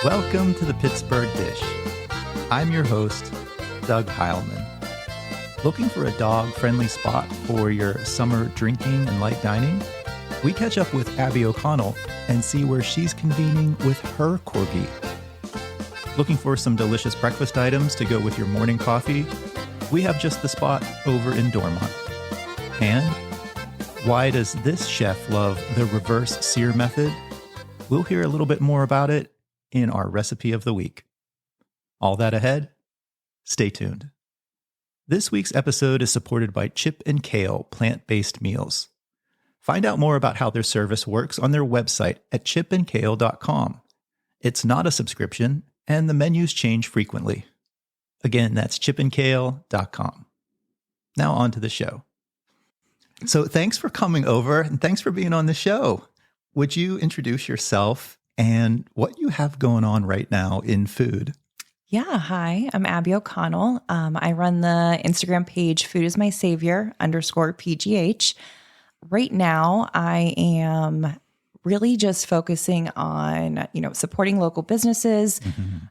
Welcome to the Pittsburgh Dish. I'm your host, Doug Heilman. Looking for a dog-friendly spot for your summer drinking and light dining? We catch up with Abby O'Connell and see where she's convening with her corgi. Looking for some delicious breakfast items to go with your morning coffee? We have just the spot over in Dormont. And why does this chef love the reverse sear method? We'll hear a little bit more about it in our recipe of the week. All that ahead? Stay tuned. This week's episode is supported by Chip and Kale plant-based meals. Find out more about how their service works on their website at chipandkale.com. It's not a subscription, and the menus change frequently. Again, that's chipandkale.com. Now on to the show. So thanks for coming over, and thanks for being on the show. Would you introduce yourself and what you have going on right now in food? Yeah, hi, I'm Abby O'Connell. I run the Instagram page Food is My Savior _PGH. Right now, I am really just focusing on, supporting local businesses.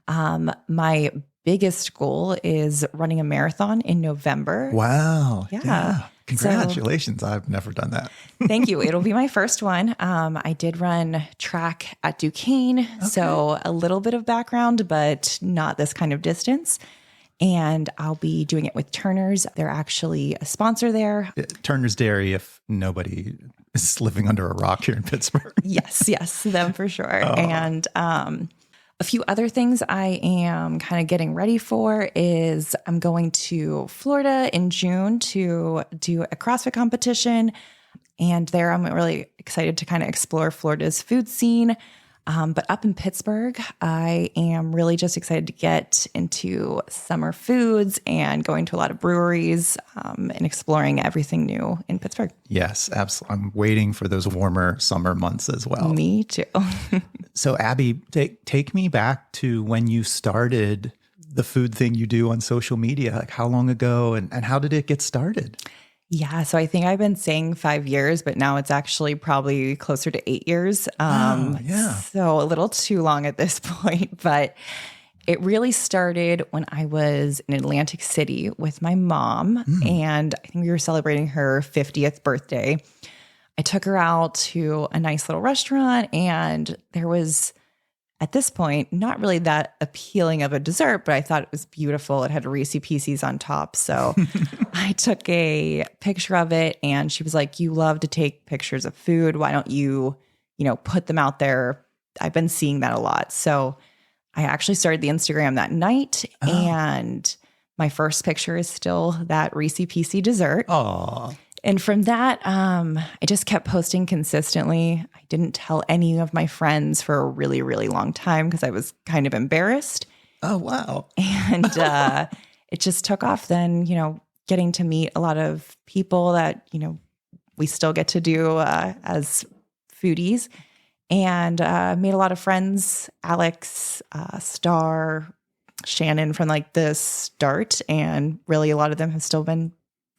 My biggest goal is running a marathon in November. Wow. Yeah. Congratulations. I've never done that. Thank you. It'll be my first one. I did run track at Duquesne, so a little bit of background, but not this kind of distance. And I'll be doing it with Turner's. They're actually a sponsor there. Turner's Dairy, if nobody is living under a rock here in Pittsburgh. Yes, them for sure. Oh. And a few other things I am kind of getting ready for is I'm going to Florida in June to do a CrossFit competition. And there I'm really excited to kind of explore Florida's food scene. But up in Pittsburgh, I am really just excited to get into summer foods and going to a lot of breweries and exploring everything new in Pittsburgh. Yes, absolutely. I'm waiting for those warmer summer months as well. Me too. So Abby, take me back to when you started the food thing you do on social media. Like how long ago and how did it get started? Yeah, so I think I've been saying 5 years, but now it's actually probably closer to 8 years. So a little too long at this point, but it really started when I was in Atlantic City with my mom, and I think we were celebrating her 50th birthday. I took her out to a nice little restaurant, and there was, at this point, not really that appealing of a dessert, but I thought it was beautiful. It had Reese Pieces on top. So I took a picture of it, and she was like, "You love to take pictures of food. Why don't you, put them out there?" I've been seeing that a lot. So I actually started the Instagram that night, and my first picture is still that Reese Piece dessert. Aw. And from that, I just kept posting consistently. I didn't tell any of my friends for a really, really long time because I was kind of embarrassed. Oh, wow. And it just took off then, getting to meet a lot of people that, we still get to do as foodies. And made a lot of friends, Alex, Star, Shannon from the start. And really a lot of them have still been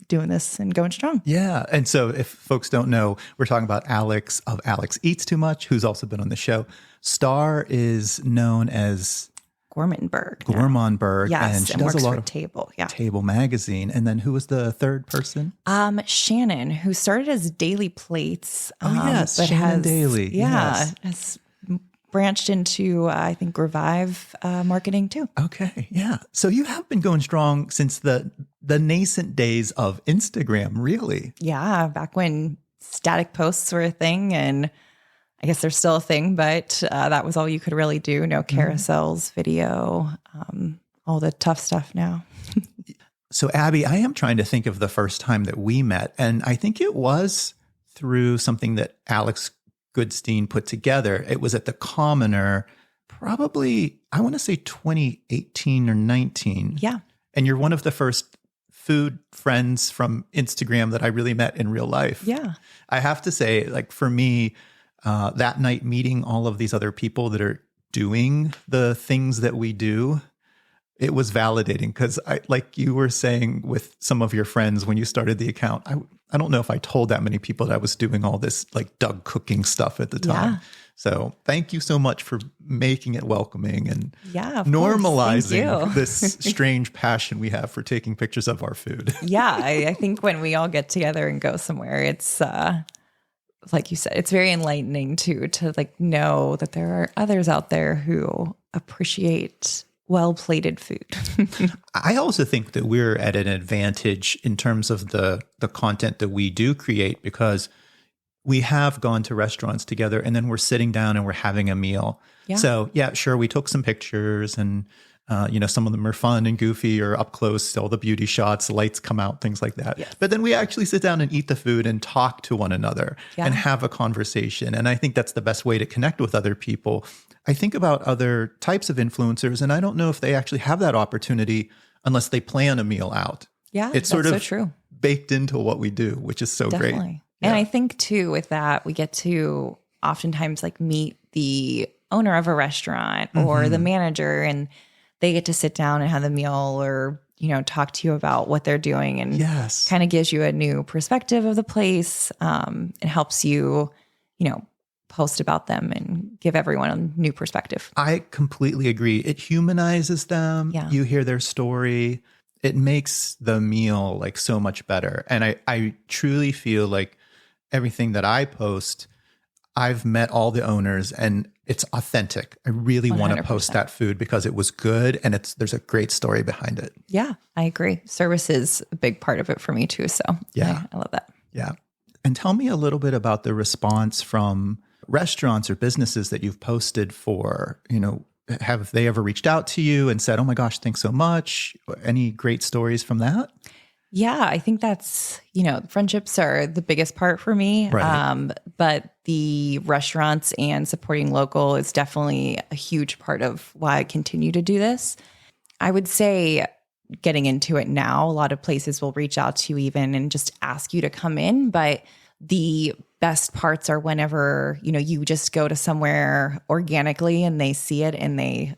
doing this and going strong. Yeah. And so if folks don't know, we're talking about Alex of Alex Eats Too Much, who's also been on the show. Star is known as Gormanberg. Yes, and she does a lot of Table magazine. And then who was the third person? Shannon, who started as Daily Plates. Yes, but Shannon Daily. Has branched into, I think, Revive marketing too. Okay, yeah. So you have been going strong since the nascent days of Instagram, really. Yeah, back when static posts were a thing, and I guess they're still a thing, but that was all you could really do. No carousels, video, all the tough stuff now. So Abby, I am trying to think of the first time that we met, and I think it was through something that Alex Goodstein put together. It was at the Commoner, probably, I want to say 2018 or 19. Yeah. And you're one of the first food friends from Instagram that I really met in real life. Yeah. I have to say, for me, that night meeting all of these other people that are doing the things that we do, it was validating because like you were saying with some of your friends when you started the account, I don't know if I told that many people that I was doing all this Doug cooking stuff at the time. Yeah. So thank you so much for making it welcoming and of normalizing this strange passion we have for taking pictures of our food. I think when we all get together and go somewhere, it's like you said, it's very enlightening too, to like know that there are others out there who appreciate well-plated food. I also think that we're at an advantage in terms of the content that we do create, because we have gone to restaurants together and then we're sitting down and we're having a meal. Yeah. So sure, we took some pictures and, some of them are fun and goofy or up close, all the beauty shots, the lights come out, things like that. Yes. But then we actually sit down and eat the food and talk to one another and have a conversation. And I think that's the best way to connect with other people. I think about other types of influencers, and I don't know if they actually have that opportunity unless they plan a meal out. Yeah, it's sort of so true. Baked into what we do, which is so Definitely. Great. And I think too, with that, we get to oftentimes like meet the owner of a restaurant or the manager, and they get to sit down and have a meal or, talk to you about what they're doing, and kind of gives you a new perspective of the place. It helps you, post about them and give everyone a new perspective. I completely agree. It humanizes them. Yeah. You hear their story. It makes the meal like so much better. And I truly feel like everything that I post, I've met all the owners and it's authentic. I really 100%. Want to post that food because it was good and there's a great story behind it. Yeah, I agree. Service is a big part of it for me too. So I love that. Yeah. And tell me a little bit about the response from restaurants or businesses that you've posted for. Have they ever reached out to you and said, oh my gosh, thanks so much? Any great stories from that? Yeah, I think that's, friendships are the biggest part for me. Right. But the restaurants and supporting local is definitely a huge part of why I continue to do this. I would say getting into it now, a lot of places will reach out to you even and just ask you to come in. But the best parts are whenever, you just go to somewhere organically and they see it and they,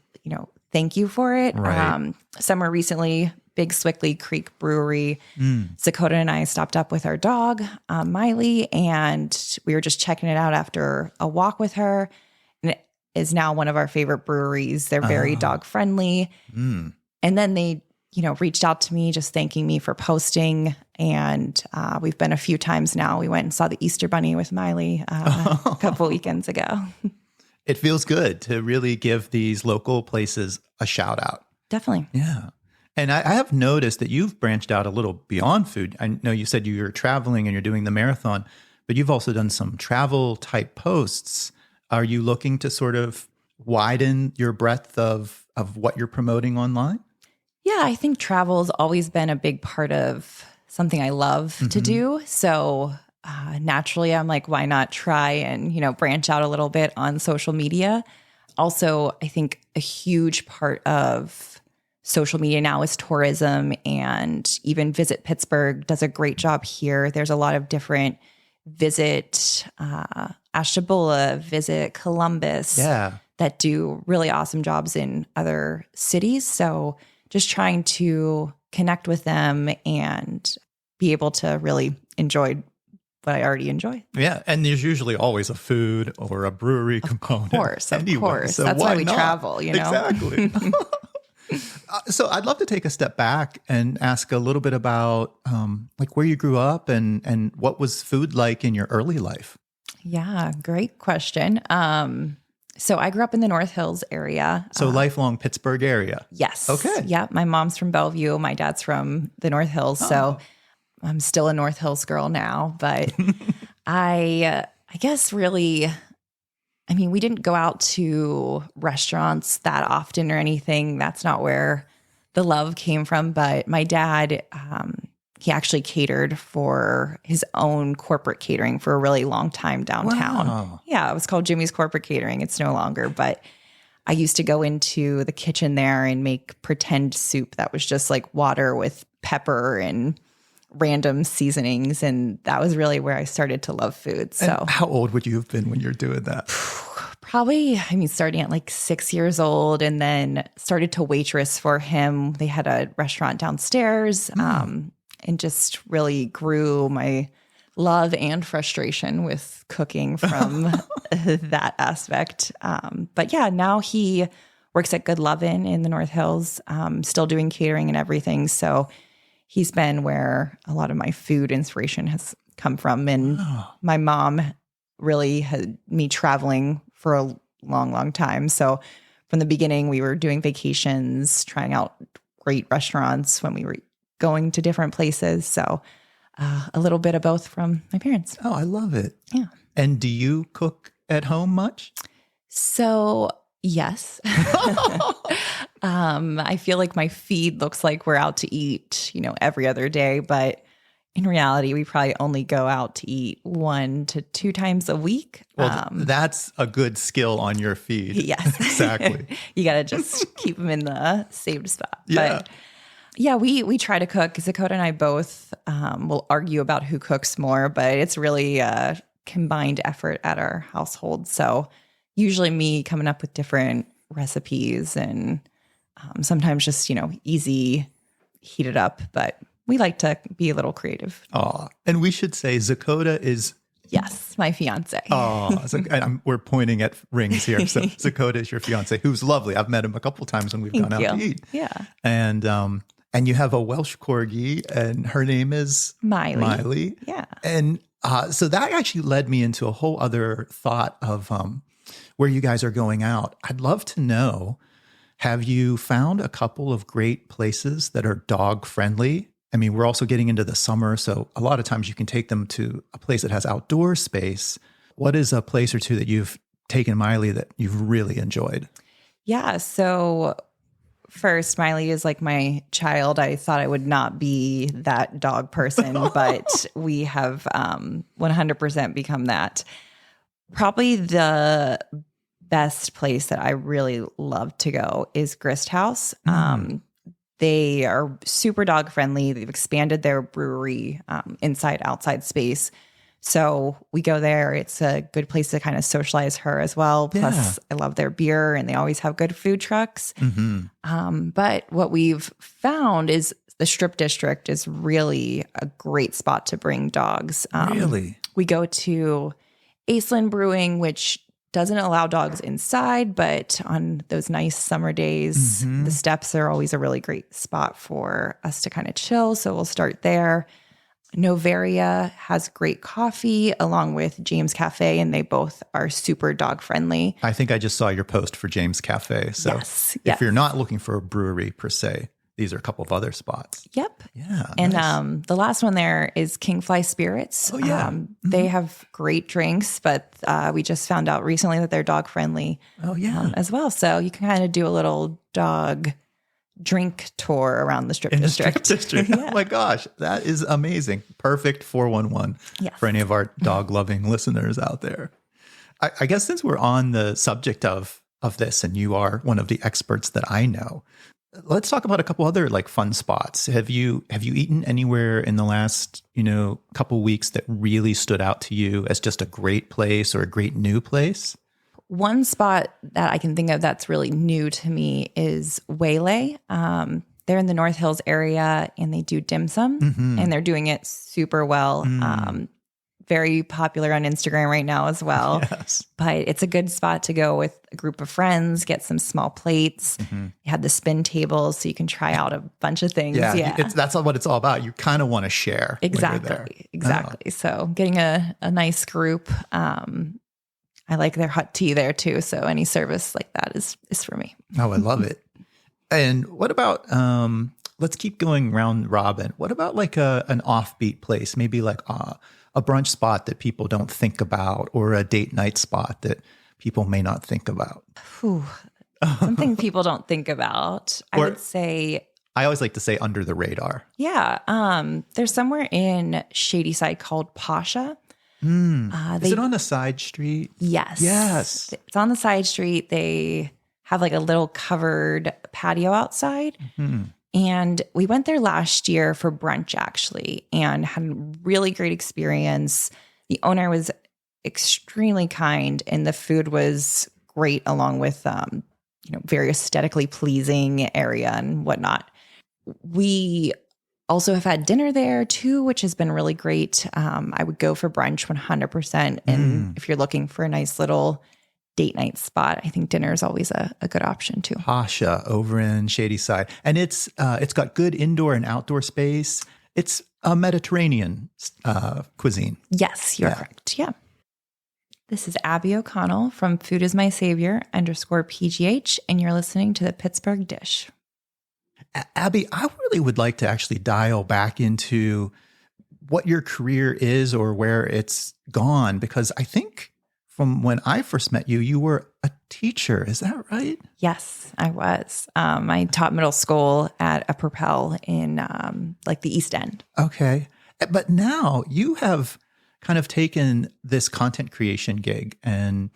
thank you for it. Right. Somewhere recently, Big Swickley Creek Brewery, Zakota and I stopped up with our dog, Miley, and we were just checking it out after a walk with her. And it is now one of our favorite breweries. They're very dog friendly. And then they, reached out to me just thanking me for posting. And we've been a few times now. We went and saw the Easter Bunny with Miley a couple weekends ago. It feels good to really give these local places a shout out. Definitely. Yeah. And I have noticed that you've branched out a little beyond food. I know you said you're traveling and you're doing the marathon, but you've also done some travel type posts. Are you looking to sort of widen your breadth of what you're promoting online? Yeah, I think travel has always been a big part of something I love to do. So naturally, I'm like, why not try and, branch out a little bit on social media? Also, I think a huge part of social media now is tourism, and even Visit Pittsburgh does a great job here. There's a lot of different Visit Ashtabula, Visit Columbus that do really awesome jobs in other cities. So just trying to connect with them and be able to really enjoy what I already enjoy. Yeah. And there's usually always a food or a brewery component. Of course. So that's why we travel, Exactly. So I'd love to take a step back and ask a little bit about like where you grew up and what was food like in your early life? Yeah, great question. So I grew up in the North Hills area. So lifelong Pittsburgh area. Yes. Okay. Yeah. My mom's from Bellevue. My dad's from the North Hills. Oh. So I'm still a North Hills girl now, but I guess really, we didn't go out to restaurants that often or anything. That's not where the love came from. But my dad, he actually catered for his own corporate catering for a really long time downtown. Wow. Yeah, it was called Jimmy's Corporate Catering. It's no longer, but I used to go into the kitchen there and make pretend soup that was just like water with pepper and random seasonings. And that was really where I started to love food. So and how old would you have been when you're doing that? Probably, starting at like 6 years old, and then started to waitress for him. They had a restaurant downstairs and just really grew my love and frustration with cooking from that aspect. But yeah, now he works at Good Lovin' in the North Hills, still doing catering and everything. So he's been where a lot of my food inspiration has come from. And my mom really had me traveling for a long, long time. So from the beginning, we were doing vacations, trying out great restaurants when we were going to different places. So a little bit of both from my parents. Oh, I love it. Yeah. And do you cook at home much? So, yes. I feel like my feed looks like we're out to eat, every other day. But in reality, we probably only go out to eat 1 to 2 times a week. Well, that's a good skill on your feed. Yes. Exactly. You got to just keep them in the saved spot. Yeah. But yeah, we try to cook. Zakota and I both will argue about who cooks more, but it's really a combined effort at our household. So usually me coming up with different recipes and sometimes just, easy, heat it up. But we like to be a little creative. Oh, and we should say Zakota is... Yes, my fiancé. Oh, we're pointing at rings here. So Zakota is your fiancé, who's lovely. I've met him a couple times when we've gone out to eat. Yeah. And you have a Welsh corgi, and her name is Miley. Yeah. And so that actually led me into a whole other thought of where you guys are going out. I'd love to know, have you found a couple of great places that are dog friendly? I mean, we're also getting into the summer, so a lot of times you can take them to a place that has outdoor space. What is a place or two that you've taken Miley that you've really enjoyed? Yeah, so first, Miley is like my child. I thought I would not be that dog person, but we have 100% become that. Probably the best place that I really love to go is Grist House. They are super dog friendly. They've expanded their brewery inside, outside space. So we go there. It's a good place to kind of socialize her as well. Plus, I love their beer and they always have good food trucks. But what we've found is the Strip District is really a great spot to bring dogs. Really? We go to Aislinn Brewing, which doesn't allow dogs inside, but on those nice summer days, the steps are always a really great spot for us to kind of chill. So we'll start there. Novaria has great coffee along with James Cafe, and they both are super dog friendly. I think I just saw your post for James Cafe. So if you're not looking for a brewery per se, these are a couple of other spots. Yep. Yeah. And nice. The last one there is Kingfly Spirits. Oh, yeah. They have great drinks, but we just found out recently that they're dog friendly as well. So you can kind of do a little dog drink tour around the Strip District. Oh my gosh, that is amazing. Perfect 411 for any of our dog-loving listeners out there. I guess since we're on the subject of this, and you are one of the experts that I know, let's talk about a couple other like fun spots. Have you eaten anywhere in the last, couple weeks that really stood out to you as just a great place or a great new place? One spot that I can think of that's really new to me is Wei Lai. They're in the North Hills area and they do dim sum and they're doing it super well. Very popular on Instagram right now as well. Yes. But it's a good spot to go with a group of friends, get some small plates. You have the spin tables so you can try out a bunch of things. Yeah. That's what it's all about. You kind of want to share. Exactly. Oh. So getting a nice group. I like their hot tea there too. So any service like that is for me. Oh, I love it. And what about, let's keep going round robin. What about like an offbeat place? Maybe like a brunch spot that people don't think about, or a date night spot that people may not think about? Something people don't think about. I would say, I always like to say under the radar. Yeah. There's somewhere in Shadyside called Pasha. Is it on a side street? Yes. Yes. It's on the side street. They have like a little covered patio outside. And we went there last year for brunch actually and had a really great experience. The owner was extremely kind and the food was great along with, very aesthetically pleasing area and whatnot. We also have had dinner there too, which has been really great. I would go for brunch 100%. And if you're looking for a nice little date night spot, I think dinner is always a good option too. Pasha over in Shadyside. And it's got good indoor and outdoor space. It's a Mediterranean cuisine. Yes, you're correct. Yeah. This is Abby O'Connell from Food is My Savior _PGH, and you're listening to the Pittsburgh Dish. Abby, I really would like to actually dial back into what your career is or where it's gone, because I think from when I first met you, you were a teacher. Is that right? Yes, I was. I taught middle school at a Propel in like the East End. Okay. But now you have kind of taken this content creation gig and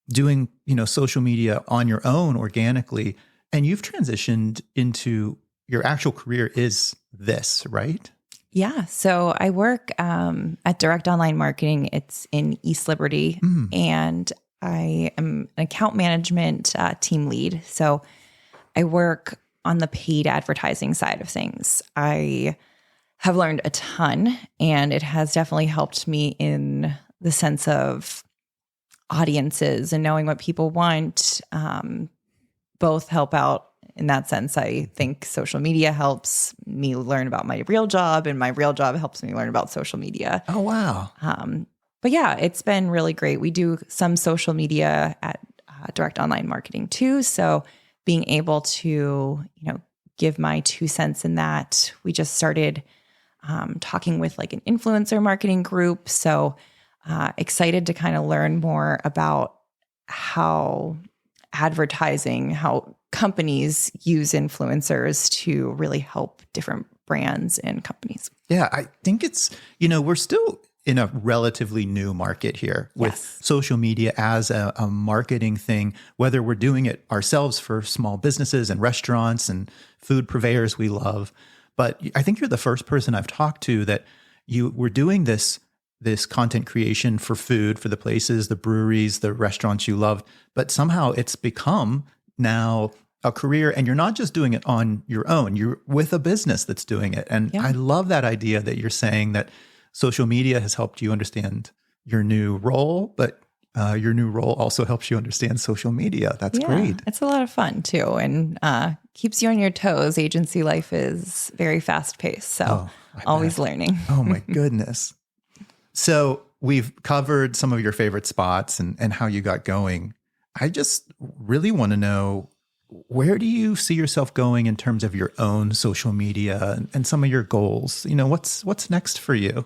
doing, social media on your own organically, and you've transitioned into your actual career is this, right? Yeah. So I work at Direct Online Marketing. It's in East Liberty, and I am an account management team lead. So I work on the paid advertising side of things. I have learned a ton, and it has definitely helped me in the sense of audiences and knowing what people want. Both help out in that sense. I think social media helps me learn about my real job, and my real job helps me learn about social media. Oh, wow. But yeah, it's been really great. We do some social media at Direct Online Marketing too. So being able to, give my 2 cents in that. We just started talking with like an influencer marketing group. So excited to kind of learn more about how companies use influencers to really help different brands and companies. Yeah, I think it's, we're still in a relatively new market here with social media as a marketing thing, whether we're doing it ourselves for small businesses and restaurants and food purveyors we love. But I think you're the first person I've talked to that you were doing this content creation for food, for the places, the breweries, the restaurants you loved, but somehow it's become now a career, and you're not just doing it on your own, you're with a business that's doing it. And I love that idea that you're saying that social media has helped you understand your new role, but your new role also helps you understand social media. That's great. It's a lot of fun too, and keeps you on your toes. Agency life is very fast paced, so always learning. Oh my goodness. So we've covered some of your favorite spots and how you got going. I just really want to know, where do you see yourself going in terms of your own social media and some of your goals? What's next for you?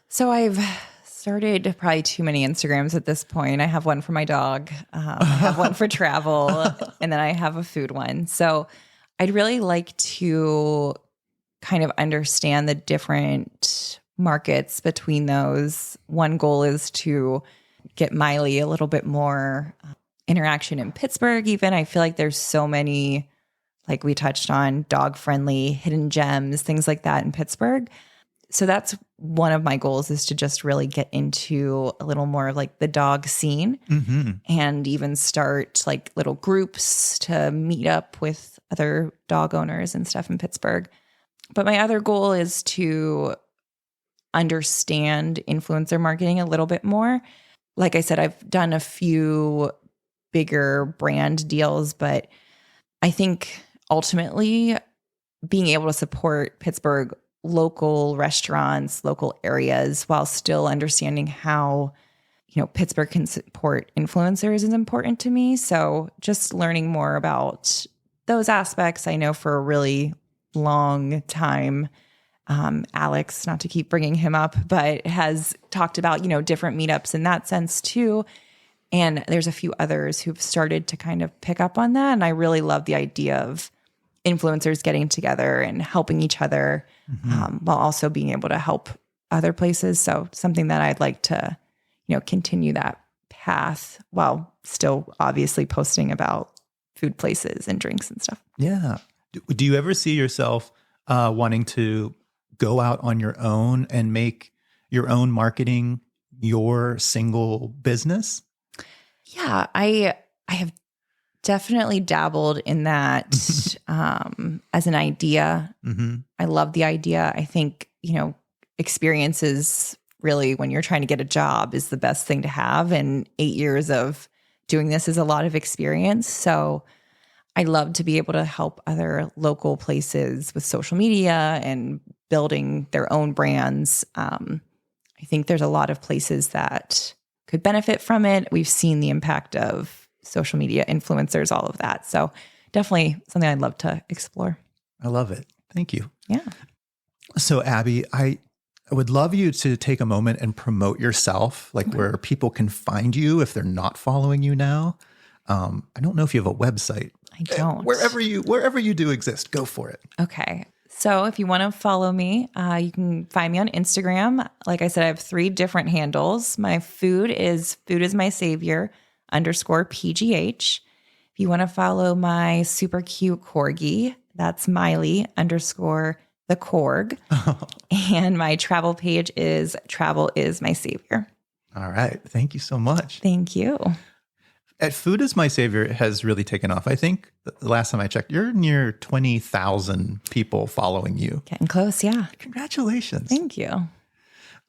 So I've started probably too many Instagrams at this point. I have one for my dog, I have one for travel, and then I have a food one. So I'd really like to kind of understand the different markets between those. One goal is to get Miley a little bit more interaction in Pittsburgh. Even I feel like there's so many, like we touched on, dog-friendly hidden gems, things like that in Pittsburgh. So that's one of my goals, is to just really get into a little more of like the dog scene, and even start like little groups to meet up with other dog owners and stuff in Pittsburgh. But my other goal is to understand influencer marketing a little bit more. Like I said, I've done a few bigger brand deals, but I think ultimately being able to support Pittsburgh local restaurants, local areas, while still understanding how, Pittsburgh can support influencers is important to me. So just learning more about those aspects. I know for a really long time, Alex, not to keep bringing him up, but has talked about, different meetups in that sense too. And there's a few others who've started to kind of pick up on that. And I really love the idea of influencers getting together and helping each other, while also being able to help other places. So something that I'd like to, continue that path while still obviously posting about food places and drinks and stuff. Yeah. Do you ever see yourself wanting to go out on your own and make your own marketing your single business? Yeah, I have definitely dabbled in that as an idea. I love the idea. I think, experiences really when you're trying to get a job is the best thing to have. And 8 years of doing this is a lot of experience. So I love to be able to help other local places with social media and building their own brands. I think there's a lot of places that could benefit from it. We've seen the impact of social media influencers, all of that. So definitely something I'd love to explore. I love it. Thank you. Yeah. So Abby, I would love you to take a moment and promote yourself, like where people can find you if they're not following you now. I don't know if you have a website. I don't. Wherever you do exist, go for it. Okay. So if you want to follow me, you can find me on Instagram. Like I said, I have 3 different handles. My food is my savior _PGH. If you want to follow my super cute corgi, that's Miley _ the Korg. And my travel page is Travel is My Savior. All right. Thank you so much. Thank you. At Food is My Savior has really taken off. I think the last time I checked, you're near 20,000 people following you. Getting close, yeah. Congratulations. Thank you.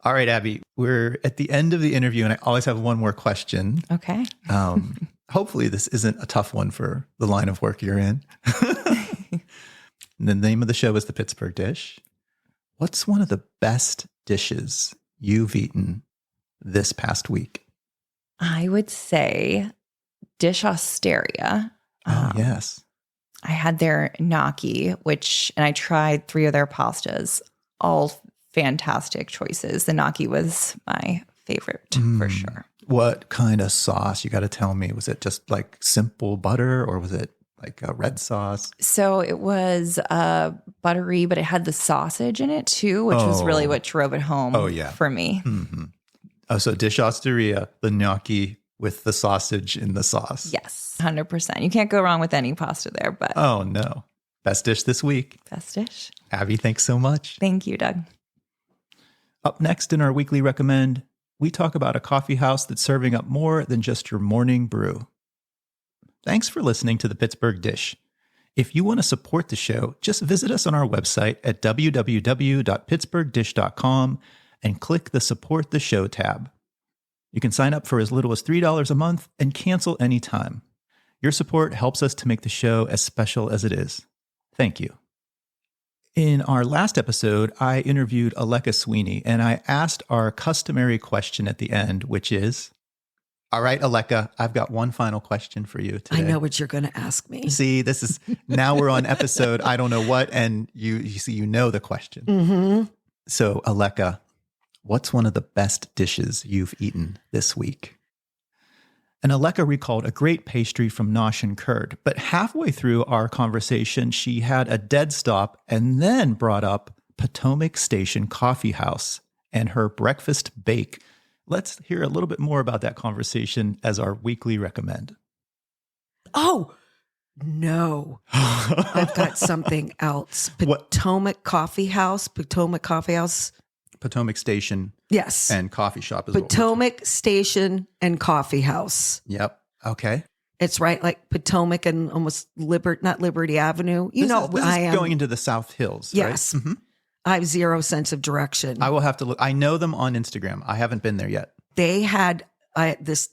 All right, Abby, we're at the end of the interview, and I always have one more question. Okay. Hopefully this isn't a tough one for the line of work you're in. The name of the show is The Pittsburgh Dish. What's one of the best dishes you've eaten this past week? I would say Dish Osteria. Oh, yes. I had their gnocchi, and I tried 3 of their pastas, all fantastic choices. The gnocchi was my favorite for sure. What kind of sauce? You got to tell me. Was it just like simple butter or was it like a red sauce? So it was buttery, but it had the sausage in it too, which was really what drove it home for me. Mm-hmm. Oh, so Dish Osteria, the gnocchi with the sausage in the sauce. Yes, 100%. You can't go wrong with any pasta there. But oh, no. Best dish this week. Best dish. Abby, thanks so much. Thank you, Doug. Up next in our weekly recommend, we talk about a coffee house that's serving up more than just your morning brew. Thanks for listening to The Pittsburgh Dish. If you want to support the show, just visit us on our website at www.pittsburghdish.com and click the Support the Show tab. You can sign up for as little as $3 a month and cancel anytime. Your support helps us to make the show as special as it is. Thank you. In our last episode, I interviewed Alekka Sweeney, and I asked our customary question at the end, which is, all right, Alekka, I've got one final question for you today. I know what you're going to ask me. See, this is, now we're on episode, I don't know what, and you see, you know the question. Mm-hmm. So, Alekka, what's one of the best dishes you've eaten this week? And Alekka recalled a great pastry from Nosh and Curd, but halfway through our conversation, she had a dead stop and then brought up Potomac Station Coffeehouse and her breakfast bake. Let's hear a little bit more about that conversation as our weekly recommend. Oh, no. I've got something else. Potomac Coffeehouse. Potomac Station. Yes. And coffee shop. Potomac Station and Coffeehouse. Yep. Okay. It's right like Potomac and almost not Liberty Avenue. This is going into the South Hills, yes. Right? Mm-hmm. I have zero sense of direction. I will have to look. I know them on Instagram. I haven't been there yet. They had this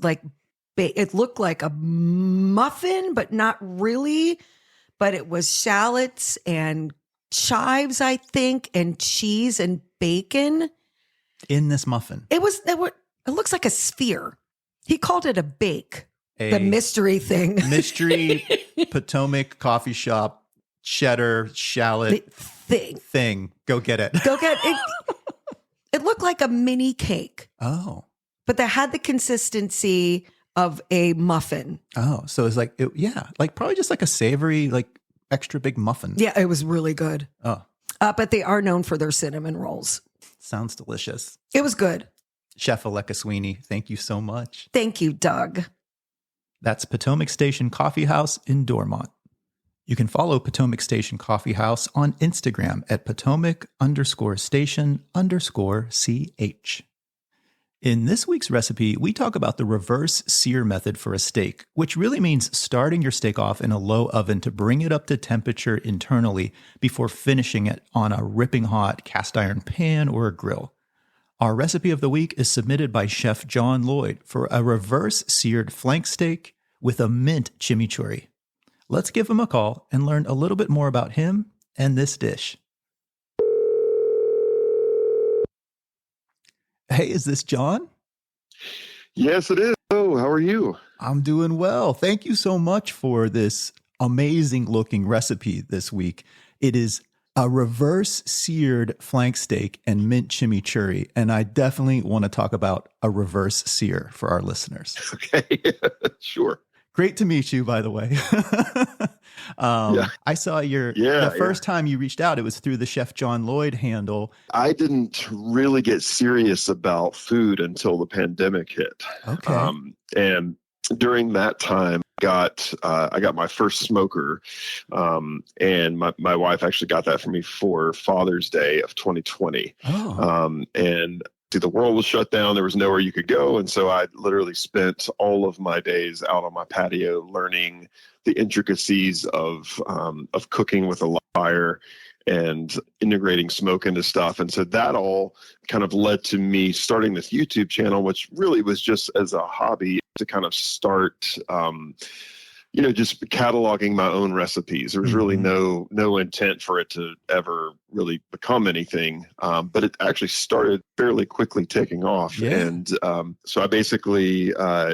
it looked like a muffin, but not really. But it was shallots and chives, I think, and cheese and bacon. In this muffin. It looks like a sphere. He called it a bake. The mystery thing. Mystery Potomac coffee shop, cheddar, shallot thing. Go get it. Go get it. It looked like a mini cake. Oh. But that had the consistency of a muffin. Oh, so it's like probably just like a savory, like extra big muffin. Yeah, it was really good. Oh. But they are known for their cinnamon rolls. Sounds delicious. It was good. Chef Alekka Sweeney, thank you so much. Thank you, Doug. That's Potomac Station Coffeehouse in Dormont. You can follow Potomac Station Coffeehouse on Instagram at Potomac_Station_CH. In this week's recipe, we talk about the reverse sear method for a steak, which really means starting your steak off in a low oven to bring it up to temperature internally before finishing it on a ripping hot cast iron pan or a grill. Our recipe of the week is submitted by Chef Jon Lloyd for a reverse seared flank steak with a mint chimichurri. Let's give him a call and learn a little bit more about him and this dish. Hey, is this Jon? Yes, it is. Oh, how are you? I'm doing well. Thank you so much for this amazing looking recipe this week. It is a reverse seared flank steak and mint chimichurri. And I definitely want to talk about a reverse sear for our listeners. Okay, sure. Great to meet you, by the way. I saw the first time you reached out, it was through the Chef Jon Lloyd handle. I didn't really get serious about food until the pandemic hit. Okay. And during that time, I got my first smoker, and my wife actually got that for me for Father's Day of 2020. And the world was shut down. There was nowhere you could go. And so I literally spent all of my days out on my patio learning the intricacies of cooking with a fire and integrating smoke into stuff. And so that all kind of led to me starting this YouTube channel, which really was just as a hobby to kind of start, just cataloging my own recipes. There was really no intent for it to ever really become anything. But it actually started fairly quickly taking off. Yeah. And so I basically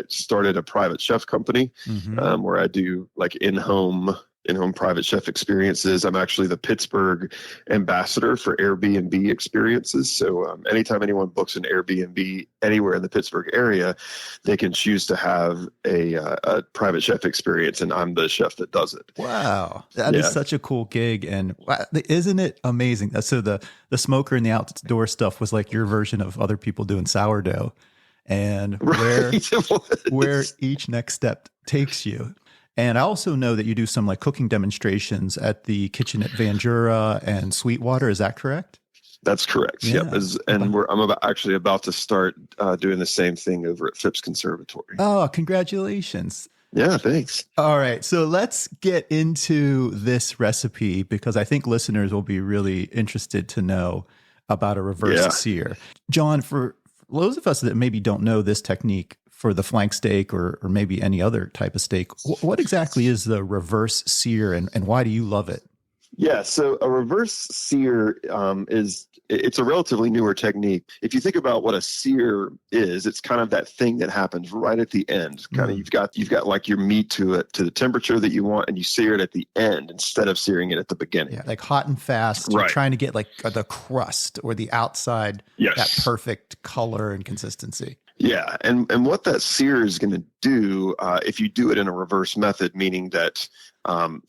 started a private chef company where I do like in-home private chef experiences. I'm actually the Pittsburgh ambassador for Airbnb experiences. So anytime anyone books an Airbnb anywhere in the Pittsburgh area, they can choose to have a private chef experience, and I'm the chef that does it. Wow. That is such a cool gig. And isn't it amazing? So the smoker and the outdoor stuff was like your version of other people doing sourdough, and where each next step takes you. And I also know that you do some like cooking demonstrations at the kitchen at Van Jura and Sweetwater. Is that correct? That's correct. Yeah. Yep. I'm about to start doing the same thing over at Phipps Conservatory. Oh, congratulations. Yeah, thanks. All right. So let's get into this recipe because I think listeners will be really interested to know about a reverse sear. Jon, for those of us that maybe don't know this technique for the flank steak or maybe any other type of steak, what exactly is the reverse sear and why do you love it? Yeah, so a reverse sear it's a relatively newer technique. If you think about what a sear is, it's kind of that thing that happens right at the end. Kind of you've got like your meat to the temperature that you want, and you sear it at the end instead of searing it at the beginning. Yeah, like hot and fast. You're trying to get like the crust or the outside, that perfect color and consistency. Yeah, and what that sear is going to do, if you do it in a reverse method, meaning that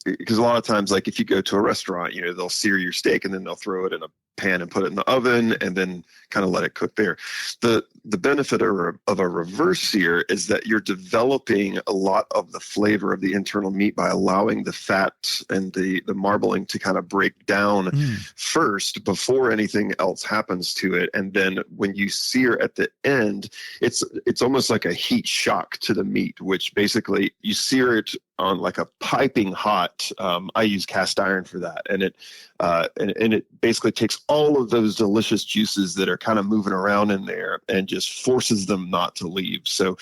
because a lot of times, like if you go to a restaurant, they'll sear your steak and then they'll throw it in a pan and put it in the oven and then kind of let it cook there. The benefit of a reverse sear is that you're developing a lot of the flavor of the internal meat by allowing the fat and the marbling to kind of break down first before anything else happens to it. And then when you sear at the end, it's almost like a heat shock to the meat, which basically you sear it on like a piping hot. I use cast iron for that, and it basically takes all of those delicious juices that are kind of moving around in there and just forces them not to leave. So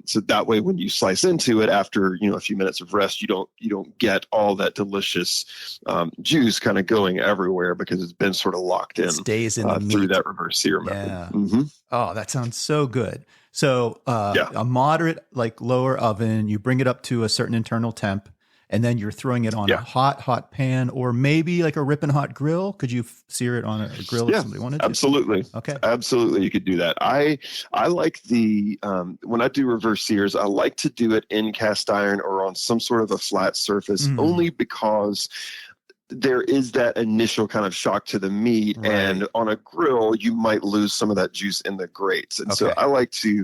so that way when you slice into it after a few minutes of rest, you don't get all that delicious juice kind of going everywhere because it's been sort of locked in. It stays in the meat through that reverse sear method. Yeah. Mm-hmm. Oh, that sounds so good. So a moderate, like lower oven, you bring it up to a certain internal temp, and then you're throwing it on a hot pan, or maybe like a ripping hot grill. Could you sear it on a grill if somebody wanted to? Absolutely. Okay. Absolutely. You could do that. I like when I do reverse sears, I like to do it in cast iron or on some sort of a flat surface, only because there is that initial kind of shock to the meat, and on a grill you might lose some of that juice in the grates. And so I like to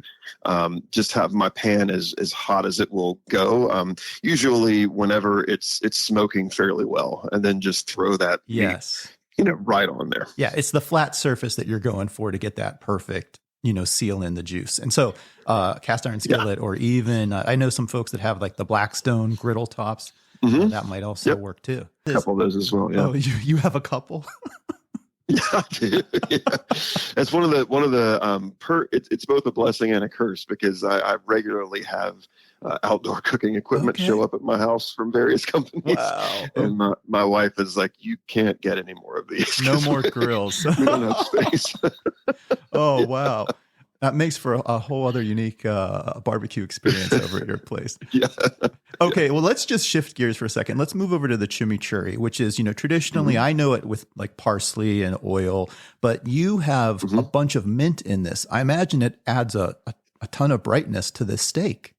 just have my pan as hot as it will go, usually whenever it's smoking fairly well, and then just throw that meat, right on there. Yeah, it's the flat surface that you're going for to get that perfect seal in the juice. And so cast iron skillet, or even I know some folks that have like the Blackstone griddle tops. That might also work too. A couple of those as well. Yeah. Oh, you have a couple? Yeah, I do. Yeah. It's one of the it's both a blessing and a curse, because I regularly have outdoor cooking equipment show up at my house from various companies. Wow. And my wife is like, you can't get any more of these. No more grills. We don't have space. Oh, wow. That makes for a whole other unique barbecue experience over at your place. Yeah. Okay, well, let's just shift gears for a second. Let's move over to the chimichurri, which is, traditionally, I know it with like parsley and oil, but you have a bunch of mint in this. I imagine it adds a ton of brightness to this steak.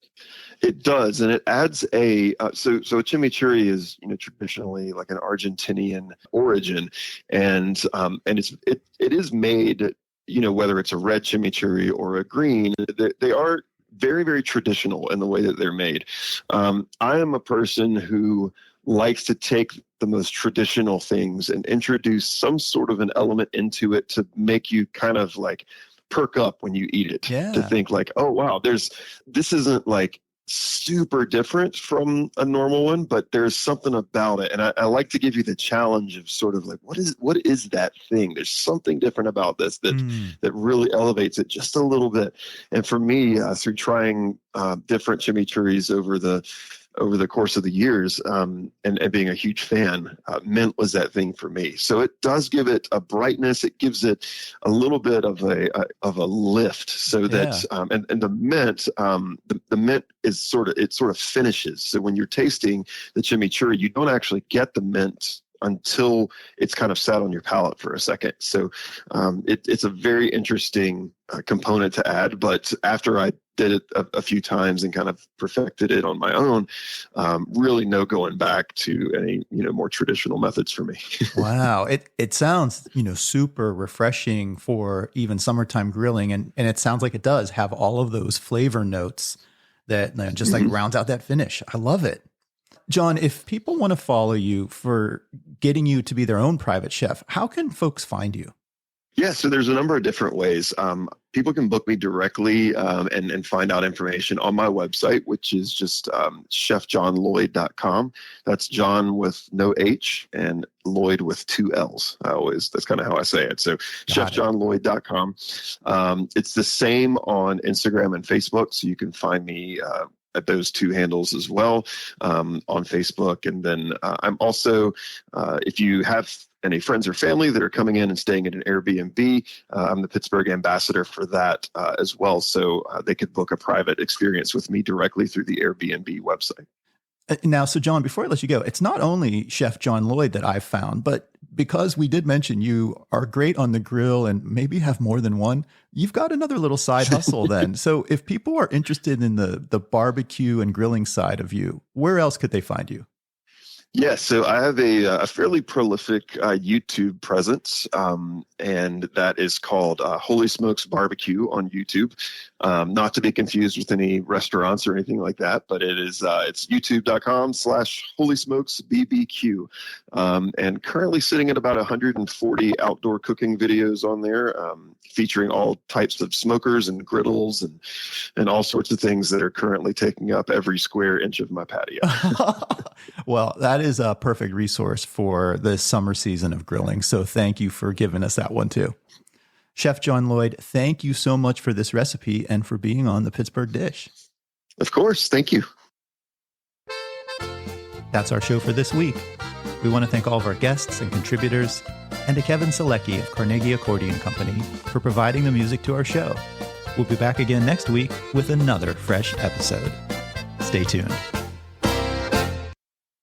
It does, and it adds a so a chimichurri is traditionally like an Argentinian origin, and it is made whether it's a red chimichurri or a green, they are very, very traditional in the way that they're made. I am a person who likes to take the most traditional things and introduce some sort of an element into it to make you kind of like perk up when you eat it. Yeah. To think like, oh wow, this isn't like super different from a normal one, but there's something about it. And I like to give you the challenge of sort of like, what is that thing? There's something different about this that really elevates it just a little bit. And for me, through trying different chimichurris over the course of the years, and being a huge fan, mint was that thing for me. So it does give it a brightness. It gives it a little bit of a lift, so that and the mint, the mint is sort of finishes. So when you're tasting the chimichurri, you don't actually get the mint until it's kind of sat on your palate for a second. So it's a very interesting component to add. But after I did it a few times and kind of perfected it on my own, really no going back to any more traditional methods for me. Wow, it sounds super refreshing for even summertime grilling, and it sounds like it does have all of those flavor notes that just like rounds out that finish. I love it. Jon, if people want to follow you for getting you to be their own private chef, how can folks find you? Yeah, so there's a number of different ways. People can book me directly and find out information on my website, which is just chefjonlloyd.com. That's Jon with no H and Lloyd with 2 L's. That's kind of how I say it. So chefjonlloyd.com. It's the same on Instagram and Facebook, so you can find me at those 2 handles as well, on Facebook. And then I'm also, if you have any friends or family that are coming in and staying at an Airbnb, I'm the Pittsburgh ambassador for that as well. So they could book a private experience with me directly through the Airbnb website. Now, so Jon, before I let you go, it's not only Chef Jon Lloyd that I've found, but because we did mention you are great on the grill and maybe have more than one, you've got another little side hustle then. So if people are interested in the barbecue and grilling side of you, where else could they find you? Yes, so I have a fairly prolific YouTube presence, and that is called Holy Smokes Barbecue on YouTube. Not to be confused with any restaurants or anything like that, but it's youtube.com/HolySmokesBBQ. And currently sitting at about 140 outdoor cooking videos on there, featuring all types of smokers and griddles and all sorts of things that are currently taking up every square inch of my patio. Well, that is a perfect resource for the summer season of grilling. So thank you for giving us that one too. Chef Jon Lloyd, thank you so much for this recipe and for being on the Pittsburgh Dish. Of course. Thank you. That's our show for this week. We want to thank all of our guests and contributors, and to Kevin Selecki of Carnegie Accordion Company for providing the music to our show. We'll be back again next week with another fresh episode. Stay tuned.